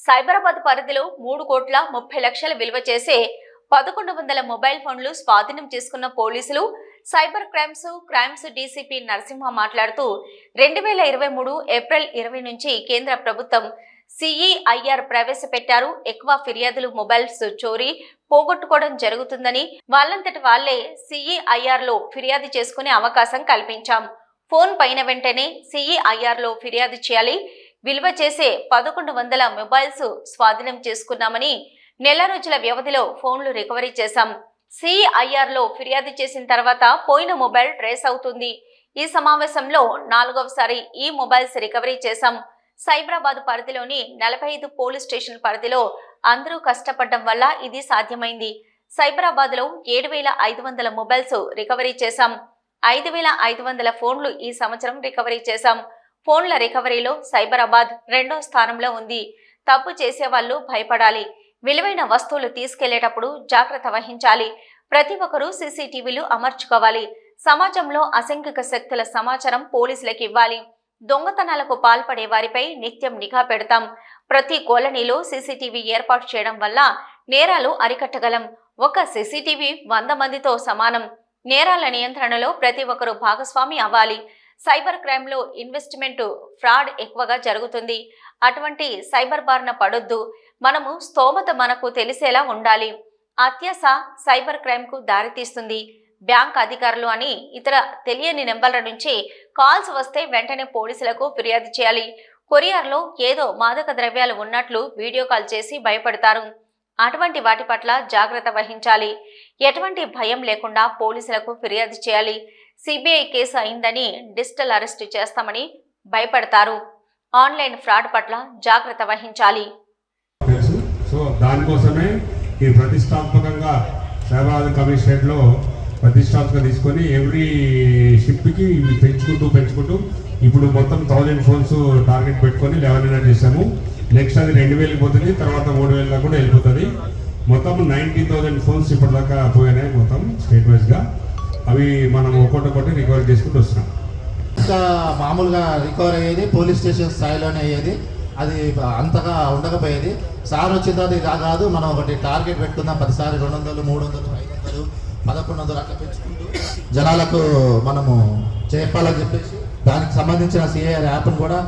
సైబరాబాద్ పరిధిలో 3,30,00,000 విలువ చేసే 1100 మొబైల్ ఫోన్లు స్వాధీనం చేసుకున్న పోలీసులు సైబర్ క్రైమ్స్ డీసీపీ నరసింహ మాట్లాడుతూ 2023 ఏప్రిల్ 20 నుంచి కేంద్ర ప్రభుత్వం సిఈఐఆర్ ప్రవేశపెట్టారు. ఎక్కువ ఫిర్యాదులు మొబైల్స్ చోరీ పోగొట్టుకోవడం జరుగుతుందని వాళ్ళంతటి వాళ్లే సిఈఐఆర్ లో ఫిర్యాదు చేసుకునే అవకాశం కల్పించాం. ఫోన్ పైన వెంటనే సిఈఐఆర్ లో ఫిర్యాదు చేయాలి. విలువ చేసే 1100 మొబైల్స్ స్వాధీనం చేసుకున్నామని నెల రోజుల వ్యవధిలో ఫోన్లు రికవరీ చేశాం. సిఐఆర్ లో ఫిర్యాదు చేసిన తర్వాత పోయిన మొబైల్ ట్రేస్ అవుతుంది. ఈ సమావేశంలో 4వసారి ఈ మొబైల్స్ రికవరీ చేశాం. సైబరాబాద్ పరిధిలోని 45 పోలీస్ స్టేషన్ పరిధిలో అందరూ కష్టపడడం వల్ల ఇది సాధ్యమైంది. సైబరాబాద్ లో 7,500 మొబైల్స్ రికవరీ చేశాం. 5,500 ఫోన్లు ఈ సంవత్సరం రికవరీ చేశాం. ఫోన్ల రికవరీలో సైబరాబాద్ 2వ స్థానంలో ఉంది. తప్పు చేసేవాళ్లు భయపడాలి. విలువైన వస్తువులు తీసుకెళ్లేటప్పుడు జాగ్రత్త వహించాలి. ప్రతి ఒక్కరూ సీసీటీవీలు అమర్చుకోవాలి. సమాజంలో అసంఖ్యాక శక్తుల సమాచారం పోలీసులకు ఇవ్వాలి. దొంగతనాలకు పాల్పడే వారిపై నిత్యం నిఘా పెడతాం. ప్రతి కాలనీలో సీసీటీవీ ఏర్పాటు చేయడం వల్ల నేరాలు అరికట్టగలం. ఒక సీసీటీవీ 100 మందితో సమానం. నేరాల నియంత్రణలో ప్రతి ఒక్కరూ భాగస్వామి అవ్వాలి. సైబర్ క్రైమ్ లో ఇన్వెస్ట్మెంట్ ఫ్రాడ్ ఎక్కువగా జరుగుతుంది. అటువంటి సైబర్ బారిన పడొద్దు. మనము స్తోమత మనకు తెలిసేలా ఉండాలి. అత్యాశ సైబర్ క్రైమ్ కు దారితీస్తుంది. బ్యాంక్ అధికారులు అని ఇతర తెలియని నెంబర్ల నుంచి కాల్స్ వస్తే వెంటనే పోలీసులకు ఫిర్యాదు చేయాలి. కొరియర్లో ఏదో మాదక ద్రవ్యాలు ఉన్నట్లు వీడియో కాల్ చేసి భయపడతారు. అటువంటి వాటి పట్ల జాగ్రత్త వహించాలి. ఎటువంటి భయం లేకుండా పోలీసులకు ఫిర్యాదు చేయాలి. సిబిఐ కేసు అయిందని డిజిటల్ అరెస్ట్ చేస్తామని భయపడతారు. ఆన్లైన్ ఫ్రాడ్ పట్ల జాగ్రత్త వహించాలి. సో దానికోసమే ఈ ప్రతిష్టాత్మకంగా సైబరాబాద్ కమిషనరేట్లో ప్రతిష్టాత్మకంగా తీసుకొని ఎవ్రీ షిప్కి పెంచుకుంటూ ఇప్పుడు మొత్తం 1000 ఫోన్స్ టార్గెట్ పెట్టుకొని 1100 చేసాము. నెక్స్ట్ అది 2000 పోతుంది, తర్వాత 3000 దాకా కూడా వెళ్ళిపోతుంది. మొత్తం 90,000 ఫోన్స్ ఇప్పటిదాకా పోయినాయి మొత్తం స్టేట్ వైజ్గా. అవి మనం ఒక్కొక్కటి రికవర్ చేసుకుంటూ వస్తున్నాం. ఇంకా మామూలుగా రికవర్ అయ్యేది పోలీస్ స్టేషన్ స్థాయిలోనే అయ్యేది. అది అంతగా ఉండకపోయేది. సార్ వచ్చిన తర్వాత ఇది కాదు, మనం ఒకటి టార్గెట్ పెట్టుకుందాం. 10 సార్లు 200, 300, 500, 1100 అట్లా పెంచుకుంటూ జనాలకు మనము చెప్పాలని చెప్పేసి దానికి సంబంధించిన సిఐఆర్ యాప్ను కూడా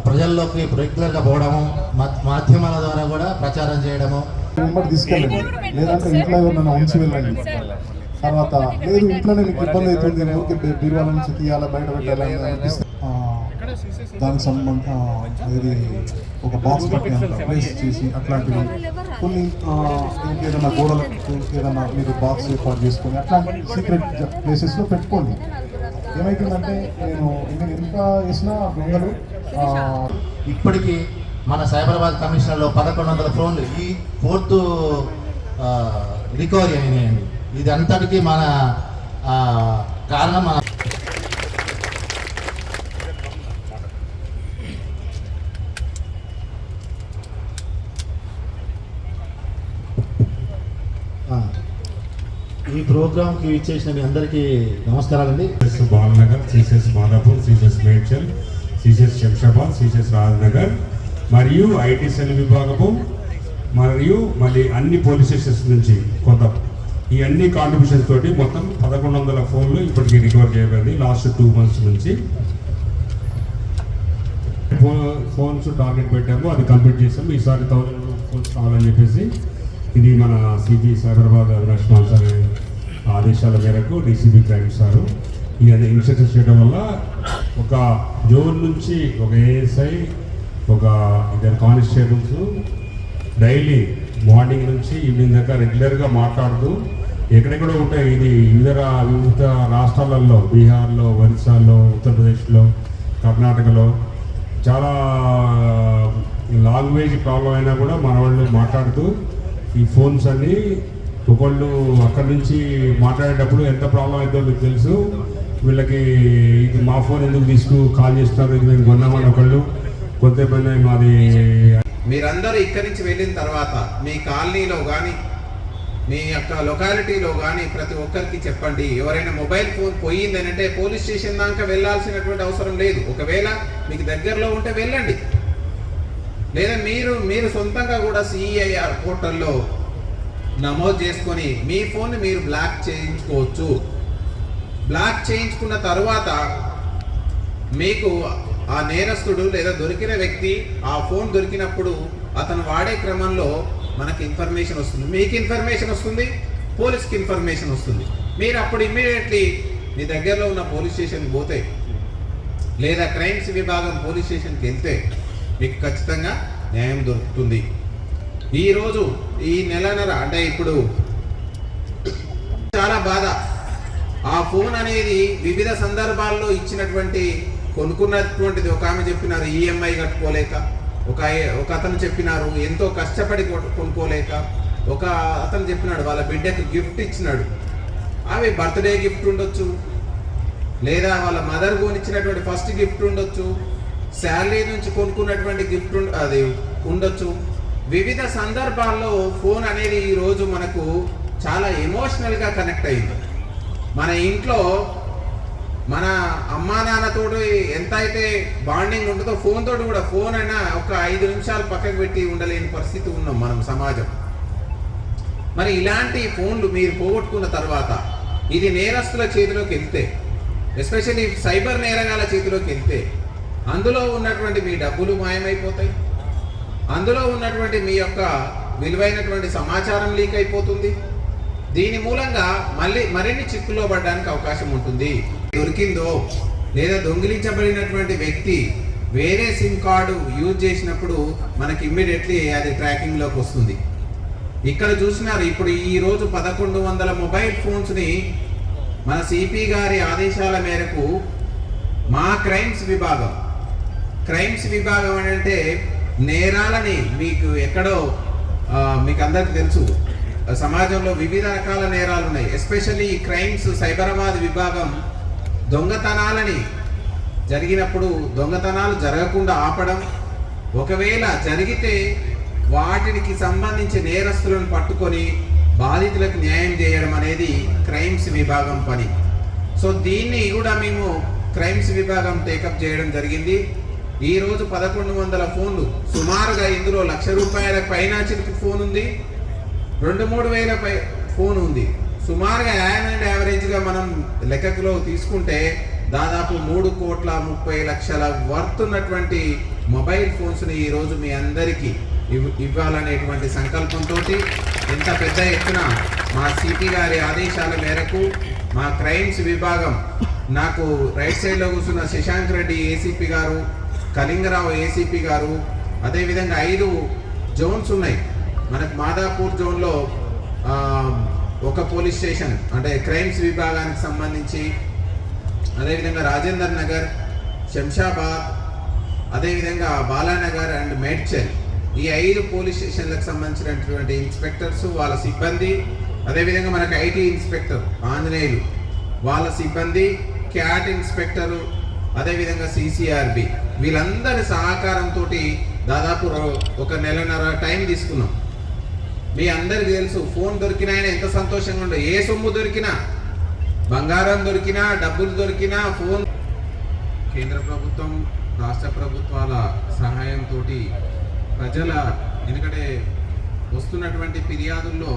ప్రజల్లోకి రెగ్యులర్గా పోవడము, మాధ్యమాల ద్వారా కూడా ప్రచారం చేయడము. తీసుకెళ్ళండి, లేదంటే ఇంట్లో ఎవరినైనా ఉంచి వెళ్ళండి. తర్వాత లేదు ఇంట్లోనే మీకు ఇబ్బంది అవుతుంది, ఊరికి బీరువాల నుంచి తీయాలా బయట పెట్టాలని అనిపిస్తే దానికి ఇది ఒక బాక్స్ పట్టి ప్లేస్ చేసి అట్లాంటివి కొన్ని ఇంకేదైనా గోడలకు ఏదైనా మీరు బాక్స్ ఏర్పాటు చేసుకొని అట్లాంటి సీక్రెట్ ప్లేసెస్లో పెట్టుకోండి. ఏమైతుందంటే నేను ఎంత వేసినా దొంగలు ఇప్పటికీ మన సైబరాబాద్ కమిషనర్లో 1100 ఫోన్లు ఈ 4th రికవరీ అయినాయండి. ఇది అంతటికీ మన కారణం ఈ ప్రోగ్రామ్కి ఇచ్చేసిన మీ అందరికీ నమస్కారాలండి. Balanagar, CCS Madhapur, CCS Medchal, CCS Shamshabad, CCS Rajnagar మరియు ఐటీ సెల్ విభాగము మరియు మళ్ళీ అన్ని పోలీస్ స్టేషన్స్ నుంచి కొంత ఈ అన్ని కాంట్రిబ్యూషన్స్ తోటి మొత్తం 1100 ఫోన్లు ఇప్పటికీ రికవర్ చేయబడింది. లాస్ట్ 2 months నుంచి ఫోన్స్ టార్గెట్ పెట్టాము, అది కంప్లీట్ చేసాము. ఈసారి 1000 ఫోన్స్ కావాలని చెప్పేసి ఇది మన సిపి సైబరాబాద్ అవినాష్ మాన్సార్ ఆదేశాల మేరకు డీసీబీ క్రైమ్స్ సారు ఈ ఇన్స్ట్రక్షన్స్ చేయడం వల్ల ఒక జోన్ నుంచి ఒక ఏఎస్ఐ, ఒక 2 కానిస్టేబుల్స్ డైలీ మార్నింగ్ నుంచి ఈవినింగ్ దాకా రెగ్యులర్గా మాట్లాడుతూ ఎక్కడెక్కడో ఉంటాయి. ఇది వివిధ రాష్ట్రాలలో, బీహార్లో, ఒరిస్సాలో, ఉత్తరప్రదేశ్లో, కర్ణాటకలో చాలా లాంగ్వేజ్ ప్రాబ్లం అయినా కూడా మన వాళ్ళు మాట్లాడుతూ ఈ ఫోన్స్ అన్ని ఒకళ్ళు అక్కడి నుంచి మాట్లాడేటప్పుడు ఎంత ప్రాబ్లం అవుతుందో మీకు తెలుసు. వీళ్ళకి ఇది మా ఫోన్ ఎందుకు కాల్ చేస్తున్నారు, ఇది మేము కొన్నామని ఒకళ్ళు కొంతమంది మాది. మీరందరూ ఇక్కడి నుంచి వెళ్ళిన తర్వాత మీ కాలనీలో కానీ మీ యొక్క లొకాలిటీలో కానీ ప్రతి ఒక్కరికి చెప్పండి. ఎవరైనా మొబైల్ ఫోన్ పోయిందని అంటే పోలీస్ స్టేషన్ దాకా వెళ్ళాల్సినటువంటి అవసరం లేదు. ఒకవేళ మీకు దగ్గరలో ఉంటే వెళ్ళండి. లేదా మీరు సొంతంగా కూడా సిఐఆర్ పోర్టల్లో నమోదు చేసుకొని మీ ఫోన్ మీరు బ్లాక్ చేయించుకోవచ్చు. బ్లాక్ చేయించుకున్న తర్వాత మీకు ఆ నేరస్తుడు లేదా దొరికిన వ్యక్తి ఆ ఫోన్ దొరికినప్పుడు అతను వాడే క్రమంలో మనకి ఇన్ఫర్మేషన్ వస్తుంది, మీకు ఇన్ఫర్మేషన్ వస్తుంది, పోలీస్కి ఇన్ఫర్మేషన్ వస్తుంది. మీరు అప్పుడు ఇమ్మీడియట్లీ మీ దగ్గరలో ఉన్న పోలీస్ స్టేషన్కి పోతే లేదా క్రైమ్స్ విభాగం పోలీస్ స్టేషన్కి వెళ్తే మీకు ఖచ్చితంగా న్యాయం దొరుకుతుంది. ఈరోజు ఈ నెలన్నర అంటే ఇప్పుడు చాలా బాధ. ఆ ఫోన్ అనేది వివిధ సందర్భాల్లో ఇచ్చినటువంటి కొనుక్కున్నటువంటిది. ఒక ఆమె చెప్పినారు ఈఎంఐ కట్టుకోలేక, ఒక అతను చెప్పినారు ఎంతో కష్టపడి కొనుక్కోలేక, ఒక అతను చెప్పినాడు వాళ్ళ బిడ్డకు గిఫ్ట్ ఇచ్చినాడు. అవి బర్త్డే గిఫ్ట్ ఉండొచ్చు, లేదా వాళ్ళ మదర్ కొనిచ్చినటువంటి ఫస్ట్ గిఫ్ట్ ఉండొచ్చు, శాలరీ నుంచి కొనుక్కున్నటువంటి గిఫ్ట్ అది ఉండొచ్చు. వివిధ సందర్భాల్లో ఫోన్ అనేది ఈరోజు మనకు చాలా ఎమోషనల్గా కనెక్ట్ అయింది. మన ఇంట్లో మన అమ్మా నాన్నతో ఎంత అయితే బాండింగ్ ఉంటుందో ఫోన్ తోటి కూడా, ఫోన్ అయినా ఒక 5 నిమిషాలు పక్కకు పెట్టి ఉండలేని పరిస్థితి ఉన్నాం మనం సమాజం. మరి ఇలాంటి ఫోన్లు మీరు పోగొట్టుకున్న తర్వాత ఇది నేరస్తుల చేతిలోకి వెళ్తే, ఎస్పెషల్లీ సైబర్ నేరగాల చేతిలోకి వెళ్తే అందులో ఉన్నటువంటి మీ డబ్బులు మాయమైపోతాయి, అందులో ఉన్నటువంటి మీ యొక్క విలువైనటువంటి సమాచారం లీక్ అయిపోతుంది. దీని మూలంగా మరిన్ని చిక్కుల్లో పడడానికి అవకాశం ఉంటుంది. దొరికిందో లేదా దొంగిలించబడినటువంటి వ్యక్తి వేరే సిమ్ కార్డు యూజ్ చేసినప్పుడు మనకి ఇమ్మీడియట్లీ అది ట్రాకింగ్లోకి వస్తుంది. ఇక్కడ చూసినారు ఇప్పుడు ఈరోజు 1100 మొబైల్ ఫోన్స్ని మన సిపి గారి ఆదేశాల మేరకు మా క్రైమ్స్ విభాగం అంటే నేరాలని మీకు ఎక్కడో మీకు అందరికి తెలుసు, సమాజంలో వివిధ రకాల నేరాలు ఉన్నాయి. ఎస్పెషల్లీ ఈ క్రైమ్స్ సైబరాబాద్ విభాగం దొంగతనాలని జరిగినప్పుడు దొంగతనాలు జరగకుండా ఆపడం, ఒకవేళ జరిగితే వాటికి సంబంధించి నేరస్తులను పట్టుకొని బాధితులకు న్యాయం చేయడం అనేది క్రైమ్స్ విభాగం పని. సో దీన్ని కూడా మేము క్రైమ్స్ విభాగం టేకప్ చేయడం జరిగింది. ఈరోజు 1100 ఫోన్లు, సుమారుగా ఇందులో ₹1,00,000 పైన చిలుకు ఫోన్ ఉంది, 2-3 వేల ఫోన్ ఉంది. సుమారుగా యావరేజ్గా మనం లెక్కలో తీసుకుంటే దాదాపు 3,30,00,000 వర్త్ ఉన్నటువంటి మొబైల్ ఫోన్స్ని ఈరోజు మీ అందరికీ ఇవ్వాలనేటువంటి సంకల్పంతో ఇంత పెద్ద ఎత్తున మా సిపి గారి ఆదేశాల మేరకు మా క్రైమ్స్ విభాగం, నాకు రైట్ సైడ్లో కూర్చున్న శశాంక్ రెడ్డి ఏసీపీ గారు, కళింగరావు ఏసీపీ గారు, అదేవిధంగా 5 జోన్స్ ఉన్నాయి మనకు. మాదాపూర్ జోన్లో ఒక పోలీస్ స్టేషన్ అంటే క్రైమ్స్ విభాగానికి సంబంధించి, అదేవిధంగా రాజేందర్ నగర్, శంషాబాద్, అదేవిధంగా బాలానగర్ అండ్ మేడ్చల్, ఈ 5 పోలీస్ స్టేషన్లకు సంబంధించినటువంటి ఇన్స్పెక్టర్స్ వాళ్ళ సిబ్బంది, అదేవిధంగా మనకు ఐటీ ఇన్స్పెక్టర్ ఆంజనేయులు వాళ్ళ సిబ్బంది, క్యాట్ ఇన్స్పెక్టరు, అదేవిధంగా సిసిఆర్బి, వీళ్ళందరి సహకారంతో దాదాపు 1 నెలన్నర టైం తీసుకున్నాం. మీ అందరికీ తెలుసు ఫోన్ దొరికినా ఎంత సంతోషంగా ఉండదు. ఏ సొమ్ము దొరికినా, బంగారం దొరికినా, డబ్బులు దొరికినా ఫోన్. కేంద్ర ప్రభుత్వం, రాష్ట్ర ప్రభుత్వాల సహాయంతో ప్రజల, ఎందుకంటే వస్తున్నటువంటి ఫిర్యాదుల్లో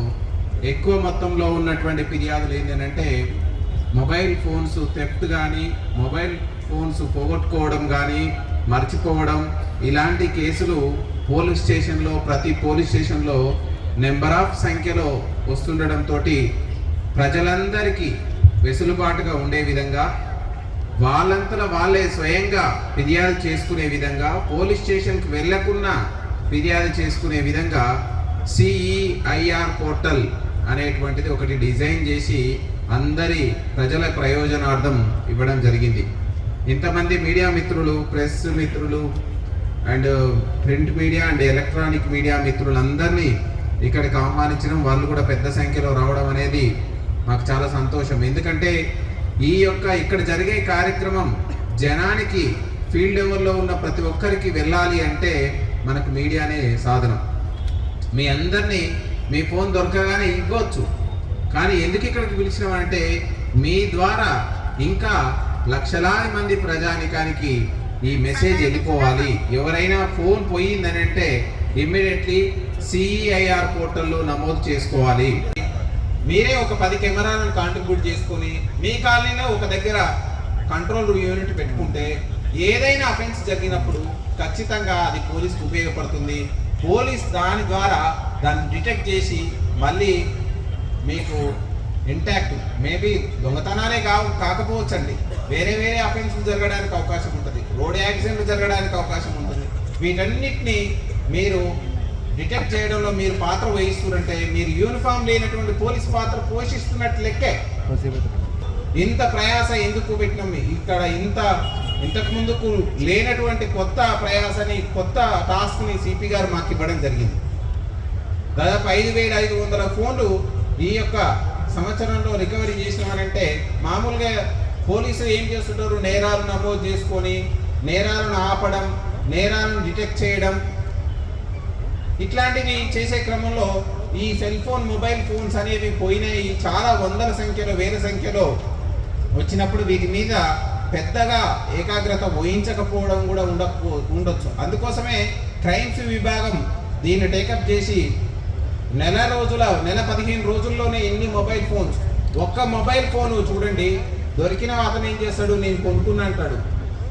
ఎక్కువ మొత్తంలో ఉన్నటువంటి ఫిర్యాదులు ఏంటంటే మొబైల్ ఫోన్స్ థెఫ్ట్ కానీ, మొబైల్ ఫోన్స్ పోగొట్టుకోవడం కానీ, మర్చిపోవడం, ఇలాంటి కేసులు పోలీస్ స్టేషన్లో, ప్రతి పోలీస్ స్టేషన్లో నెంబర్ ఆఫ్ సంఖ్యలో వస్తుండడంతో ప్రజలందరికీ వెసులుబాటుగా ఉండే విధంగా, వాళ్ళంతలో వాళ్ళే స్వయంగా ఫిర్యాదు చేసుకునే విధంగా, పోలీస్ స్టేషన్కి వెళ్ళకుండా ఫిర్యాదు చేసుకునే విధంగా సిఈఐఆర్ పోర్టల్ అనేటువంటిది ఒకటి డిజైన్ చేసి అందరి ప్రజల ప్రయోజనార్థం ఇవ్వడం జరిగింది. ఇంతమంది మీడియా మిత్రులు, ప్రెస్ మిత్రులు and print media and electronic media మిత్రులందరినీ ఇక్కడికి ఆహ్వానించడం, వాళ్ళు కూడా పెద్ద సంఖ్యలో రావడం అనేది మాకు చాలా సంతోషం. ఎందుకంటే ఇక్కడ జరిగే కార్యక్రమం జనానికి, ఫీల్డ్ లెవెల్లో ఉన్న ప్రతి ఒక్కరికి వెళ్ళాలి అంటే మనకు మీడియానే సాధనం. మీ అందరినీ మీ ఫోన్ దొరకగానే ఇవ్వచ్చు, కానీ ఎందుకు ఇక్కడికి పిలిచినామంటే మీ ద్వారా ఇంకా లక్షలాది మంది ప్రజానికానికి ఈ మెసేజ్ వెళ్ళిపోవాలి. ఎవరైనా ఫోన్ పోయిందని అంటే ఇమ్మీడియట్లీ సిఈఐఆర్ పోర్టల్లో నమోదు చేసుకోవాలి. మీరే ఒక 10 కెమెరాలను కాంట్రిబ్యూట్ చేసుకొని మీ కాలనీలో ఒక దగ్గర కంట్రోల్ యూనిట్ పెట్టుకుంటే ఏదైనా అఫెన్స్ జరిగినప్పుడు ఖచ్చితంగా అది పోలీస్కి ఉపయోగపడుతుంది. పోలీస్ దాని ద్వారా దాన్ని డిటెక్ట్ చేసి మళ్ళీ మీకు ఇంటాక్ట్ మేబీ దొంగతనాలే కాకపోవచ్చండి, వేరే వేరే అఫెన్స్లు జరగడానికి అవకాశం ఉంటుంది, రోడ్ యాక్సిడెంట్లు జరగడానికి అవకాశం ఉంటుంది. వీటన్నిటిని మీరు డిటెక్ట్ చేయడంలో మీరు పాత్ర వహిస్తున్నారంటే మీరు యూనిఫామ్ లేనటువంటి పోలీస్ పాత్ర పోషిస్తున్నట్టు లెక్కే. ఇంత ప్రయాస ఎందుకు పెట్టినాం ఇక్కడ? ఇంతకు ముందుకు లేనటువంటి కొత్త ప్రయాసని, కొత్త టాస్క్ని సిపి గారు మాకు ఇవ్వడం జరిగింది. దాదాపు 5,500 ఫోన్లు ఈ యొక్క సంవత్సరంలో రికవరీ చేసినామనంటే మామూలుగా పోలీసులు ఏం చేస్తుంటారు? నేరాలు నమోదు చేసుకొని నేరాలను ఆపడం, నేరాలను డిటెక్ట్ చేయడం, ఇట్లాంటివి చేసే క్రమంలో ఈ సెల్ ఫోన్, మొబైల్ ఫోన్స్ అనేవి పోయినాయి. చాలా వందల సంఖ్యలో, వేల సంఖ్యలో వచ్చినప్పుడు వీటి మీద పెద్దగా ఏకాగ్రత వహించకపోవడం కూడా ఉండొచ్చు. అందుకోసమే క్రైమ్స్ విభాగం దీన్ని టేకప్ చేసి నెల 15 రోజుల్లోనే ఎన్ని మొబైల్ ఫోన్స్. ఒక్క మొబైల్ ఫోను చూడండి, దొరికిన అతను ఏం చేస్తాడు? నేను కొనుక్కున్నా అంటాడు,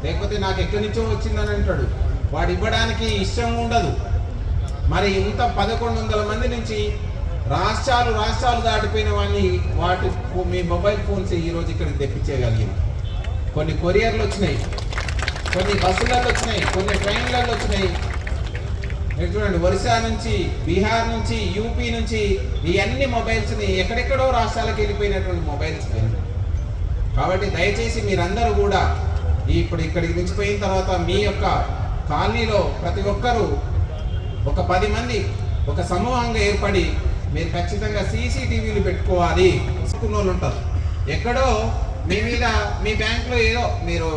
లేకపోతే నాకు ఎక్కడి నుంచో వచ్చిందని అంటాడు. వాడు ఇవ్వడానికి ఇష్టం ఉండదు. మరి ఇంత 1100 మంది నుంచి రాష్ట్రాలు దాటిపోయిన వాటి మీ మొబైల్ ఫోన్స్ ఈరోజు ఇక్కడికి తెప్పించేయగలిగాం. కొన్ని కొరియర్లు వచ్చినాయి, కొన్ని బస్సులలో వచ్చినాయి, కొన్ని ట్రైన్లలో వచ్చినాయి. మీరు చూడండి, ఒరిస్సా నుంచి, బీహార్ నుంచి, యూపీ నుంచి ఈ అన్ని మొబైల్స్ని ఎక్కడెక్కడో రాష్ట్రాలకు వెళ్ళిపోయినటువంటి మొబైల్స్. కాబట్టి దయచేసి మీరందరూ కూడా ఇప్పుడు ఇక్కడికి మించిపోయిన తర్వాత మీ యొక్క కాలనీలో ప్రతి ఒక్కరూ ఒక 10 మంది ఒక సమూహంగా ఏర్పడి మీరు ఖచ్చితంగా సీసీటీవీలు పెట్టుకోవాలి. వాళ్ళు ఉంటారు ఎక్కడో మీ మీద, మీ బ్యాంకులో ఏదో మీరు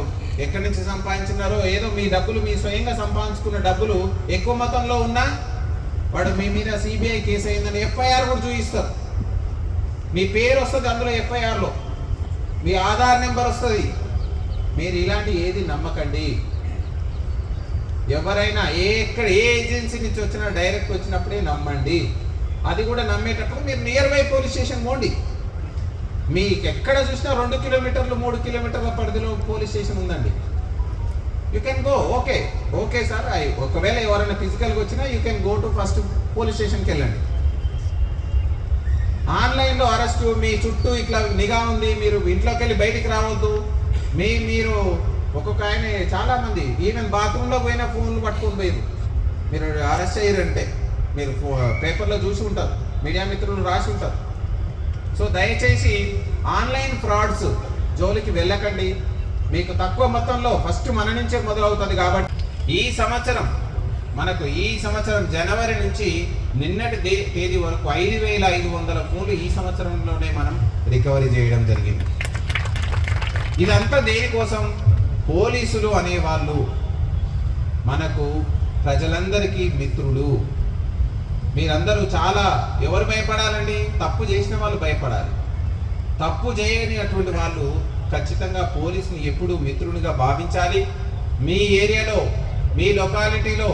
ఎక్కడి నుంచి సంపాదించినారో ఏదో మీ డబ్బులు, మీ స్వయంగా సంపాదించుకున్న డబ్బులు ఎక్కువ మొత్తంలో ఉన్నా వాడు మీ మీద సిబిఐ కేసు అయిందని ఎఫ్ఐఆర్ కూడా చూపిస్తారు. మీ పేరు వస్తుంది అందులో ఎఫ్ఐఆర్లో, మీ ఆధార్ నెంబర్ వస్తుంది. మీరు ఇలాంటి ఏది నమ్మకండి. ఎవరైనా ఏ ఏజెన్సీ నుంచి వచ్చినా డైరెక్ట్ వచ్చినప్పుడే నమ్మండి. అది కూడా నమ్మేటప్పుడు మీరు నియర్ బై పోలీస్ స్టేషన్ పోండి. మీకు ఎక్కడ చూసినా 2 కిలోమీటర్లు 3 కిలోమీటర్ల పరిధిలో పోలీస్ స్టేషన్ ఉందండి. You can go. Okay sir, ఒకవేళ ఎవరైనా ఫిజికల్గా వచ్చినా you can go to first police స్టేషన్కి వెళ్ళండి. ఆన్లైన్లో అరెస్టు, మీ చుట్టూ ఇట్లా నిఘా ఉంది, మీరు ఇంట్లోకి వెళ్ళి బయటికి రావద్దు. మీరు ఒక్కొక్క ఆయన చాలామంది ఈవెన్ బాత్రూంలో పోయిన ఫోన్లు పట్టుకొని పోయారు. మీరు అరెస్ట్ అయ్యారంటే మీరు పేపర్లో చూసి ఉంటారు, మీడియా మిత్రులు రాసి ఉంటారు. సో దయచేసి ఆన్లైన్ ఫ్రాడ్స్ జోలికి వెళ్ళకండి. మీకు తక్కువ మొత్తంలో ఫస్ట్ మన నుంచే మొదలవుతుంది. కాబట్టి ఈ సంవత్సరం జనవరి నుంచి నిన్నటి తేదీ వరకు 5,500 ఫోన్లు ఈ సంవత్సరంలోనే మనం రికవరీ చేయడం జరిగింది. ఇదంతా దేనికోసం? పోలీసులు అనేవాళ్ళు మనకు ప్రజలందరికీ మిత్రులు. మీరందరూ చాలా, ఎవరు భయపడాలండి? తప్పు చేసిన వాళ్ళు భయపడాలి. తప్పు చేయని అటువంటి వాళ్ళు ఖచ్చితంగా పోలీసుని ఎప్పుడూ మిత్రునిగా భావించాలి. మీ ఏరియాలో, మీ లొకాలిటీలో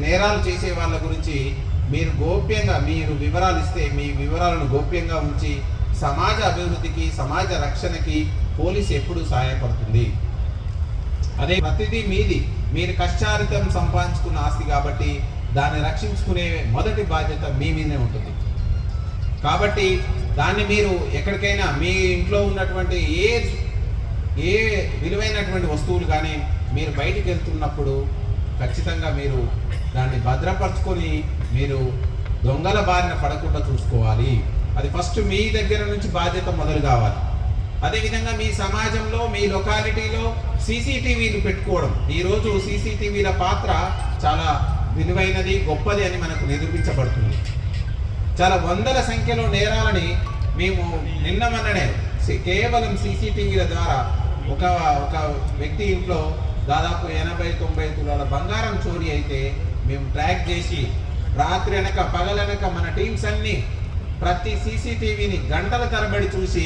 నేరాలు చేసే వాళ్ళ గురించి మీరు గోప్యంగా మీరు వివరాలు ఇస్తే మీ వివరాలను గోప్యంగా ఉంచి సమాజ అభివృద్ధికి, సమాజ రక్షణకి పోలీసు ఎప్పుడూ సహాయపడుతుంది. అదే ప్రతిదీ మీది, మీరు కష్టార్జితం సంపాదించుకున్న ఆస్తి కాబట్టి దాన్ని రక్షించుకునే మొదటి బాధ్యత మీ మీదనే ఉంటుంది. కాబట్టి దాన్ని మీరు ఎక్కడికైనా మీ ఇంట్లో ఉన్నటువంటి ఏ విలువైనటువంటి వస్తువులు కానీ మీరు బయటికి వెళ్తున్నప్పుడు ఖచ్చితంగా మీరు దాన్ని భద్రపరచుకొని మీరు దొంగల బారిన పడకుండా చూసుకోవాలి. అది ఫస్ట్ మీ దగ్గర నుంచి బాధ్యత మొదలు కావాలి. అదేవిధంగా మీ సమాజంలో, మీ లొకాలిటీలో సీసీటీవీలు పెట్టుకోవడం. ఈరోజు సీసీటీవీల పాత్ర చాలా విలువైనది, గొప్పది అని మనకు నిరూపించబడుతుంది. చాలా వందల సంఖ్యలో నేరాలని మేము మొన్ననే కేవలం సీసీటీవీల ద్వారా ఒక వ్యక్తి ఇంట్లో దాదాపు 80-90 తులాల బంగారం చోరీ అయితే మేము ట్రాక్ చేసి రాత్రి అనక పగలనక మన టీమ్స్ అన్నీ ప్రతి సీసీటీవీని గంటల తరబడి చూసి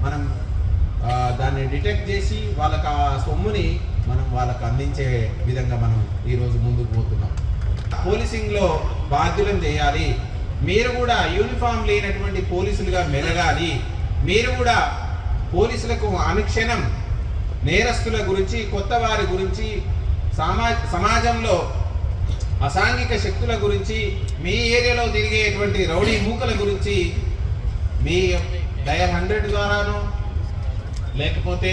మనం దాన్ని డిటెక్ట్ చేసి వాళ్ళకి ఆ సొమ్ముని మనం వాళ్ళకు అందించే విధంగా మనం ఈరోజు ముందుకు పోతున్నాం. పోలీసింగ్లో బాధ్యులను చేయాలి. మీరు కూడా యూనిఫామ్ లేనటువంటి పోలీసులుగా మెలగాలి. మీరు కూడా పోలీసులకు అనుక్షణం నేరస్తుల గురించి, కొత్త వారి గురించి, సమాజంలో అసాంఘిక శక్తుల గురించి, మీ ఏరియాలో తిరిగేటువంటి రౌడీ మూకల గురించి మీ డయల్ 100 ద్వారానో లేకపోతే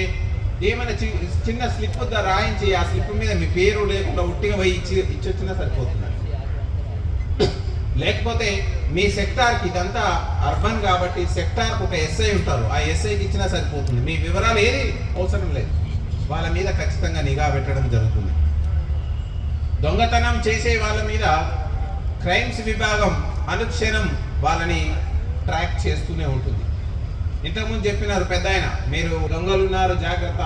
ఏమైనా చిన్న స్లిప్ రాయించి ఆ స్లిప్ మీద మీ పేరు లేకుండా ఉట్టిగా పోయి ఇచ్చొచ్చినా సరిపోతుంది. లేకపోతే మీ సెక్టార్కి, ఇదంతా అర్బన్ కాబట్టి సెక్టార్కి ఒక ఎస్ఐ ఉంటారు, ఆ ఎస్ఐకి ఇచ్చినా సరిపోతుంది. మీ వివరాలు ఏది అవసరం లేదు, వాళ్ళ మీద ఖచ్చితంగా నిఘా పెట్టడం జరుగుతుంది. దొంగతనం చేసే వాళ్ళ మీద క్రైమ్స్ విభాగం అనుక్షణం వాళ్ళని ట్రాక్ చేస్తూనే ఉంటుంది. ఇంతకుముందు చెప్పినారు పెద్ద ఆయన, మీరు దొంగలు ఉన్నారు జాగ్రత్త,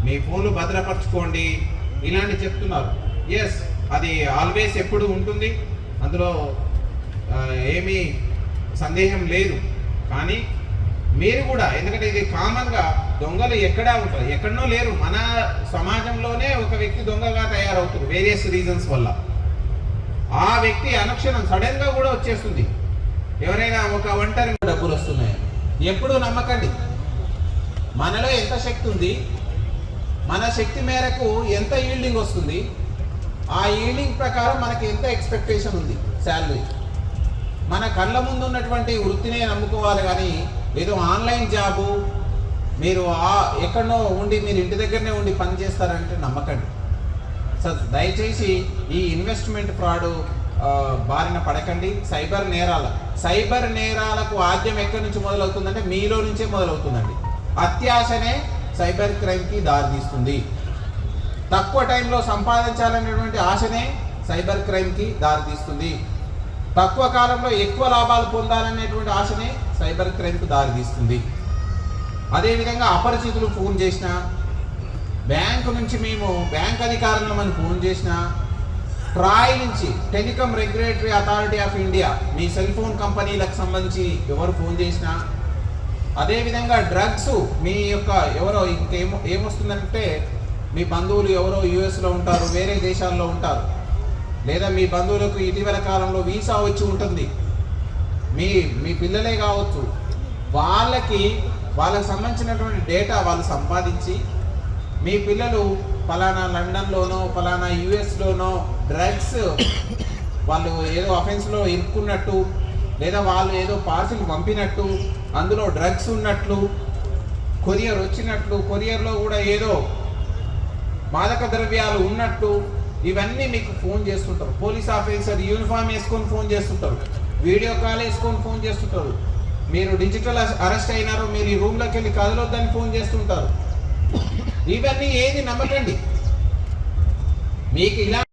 మీ ఫోన్లు భద్రపరచుకోండి, ఇలాంటి చెప్తున్నారు. ఎస్, అది ఆల్వేస్ ఎప్పుడు ఉంటుంది, అందులో ఏమీ సందేహం లేదు. కానీ మీరు కూడా, ఎందుకంటే ఇది కామన్గా దొంగలు ఎక్కడా ఉంటారు, ఎక్కడనో లేరు, మన సమాజంలోనే ఒక వ్యక్తి దొంగగా తయారవుతుంది వేరియస్ రీజన్స్ వల్ల. ఆ వ్యక్తి అనుక్షణం సడన్గా కూడా వచ్చేస్తుంది. ఎవరైనా ఒక ఒంటరి డబ్బులు వస్తున్నాయి, ఎప్పుడూ నమ్మకండి. మనలో ఎంత శక్తి ఉంది, మన శక్తి మేరకు ఎంత ఈల్డింగ్ వస్తుంది, ఆ ఈల్డింగ్ ప్రకారం మనకి ఎంత ఎక్స్పెక్టేషన్ ఉంది శాలరీ. మన కళ్ళ ముందు ఉన్నటువంటి వృత్తినే నమ్ముకోవాలి, కానీ ఏదో ఆన్లైన్ జాబు మీరు ఎక్కడనో ఉండి మీరు ఇంటి దగ్గరనే ఉండి పని చేస్తారంటే నమ్మకండి. సార్ దయచేసి ఈ ఇన్వెస్ట్మెంట్ ఫ్రాడ్ బారిన పడకండి. సైబర్ నేరాలకు ఆద్యం ఎక్కడి నుంచి మొదలవుతుందంటే మీలో నుంచే మొదలవుతుందండి. అత్యాశనే సైబర్ క్రైమ్కి దారితీస్తుంది. తక్కువ టైంలో సంపాదించాలనేటువంటి ఆశనే సైబర్ క్రైమ్కి దారితీస్తుంది. తక్కువ కాలంలో ఎక్కువ లాభాలు పొందాలనేటువంటి ఆశనే సైబర్ క్రైమ్కి దారితీస్తుంది. అదేవిధంగా అపరిచితులు ఫోన్ చేసినా, బ్యాంకు నుంచి మేము బ్యాంక్ అధికారులను మనం ఫోన్ చేసినా, ట్రాయ్ నుంచి telecom regulatory authority of India me cell phone కంపెనీలకు సంబంధించి ఎవరు ఫోన్ చేసినా, అదేవిధంగా డ్రగ్స్ మీ యొక్క ఎవరో ఏమొస్తుందంటే మీ బంధువులు ఎవరో యుఎస్లో ఉంటారు, వేరే దేశాల్లో ఉంటారు, లేదా మీ బంధువులకు ఇటీవల కాలంలో వీసా వచ్చి ఉంటుంది, మీ పిల్లలే కావచ్చు, వాళ్ళకి సంబంధించినటువంటి డేటా వాళ్ళు సంపాదించి మీ పిల్లలు ఫలానా లండన్లోనో ఫలానా యుఎస్లోనో డ్రగ్స్ వాళ్ళు ఏదో అఫెన్స్లో ఇరుక్కున్నట్టు, లేదా వాళ్ళు ఏదో పార్సిల్ పంపినట్టు, అందులో డ్రగ్స్ ఉన్నట్లు, కొరియర్ వచ్చినట్లు, కొరియర్లో కూడా ఏదో మాదక ద్రవ్యాలు ఉన్నట్టు, ఇవన్నీ మీకు ఫోన్ చేస్తుంటారు. పోలీస్ ఆఫీసర్ యూనిఫామ్ వేసుకొని ఫోన్ చేస్తుంటారు, వీడియో కాల్ వేసుకొని ఫోన్ చేస్తుంటారు. మీరు డిజిటల్ అరెస్ట్ అయినారో మీరు ఈ రూమ్లోకి వెళ్ళి కదలొద్దని ఫోన్ చేస్తుంటారు. ఇవన్నీ ఏది నమ్మకండి. మీకు ఇలా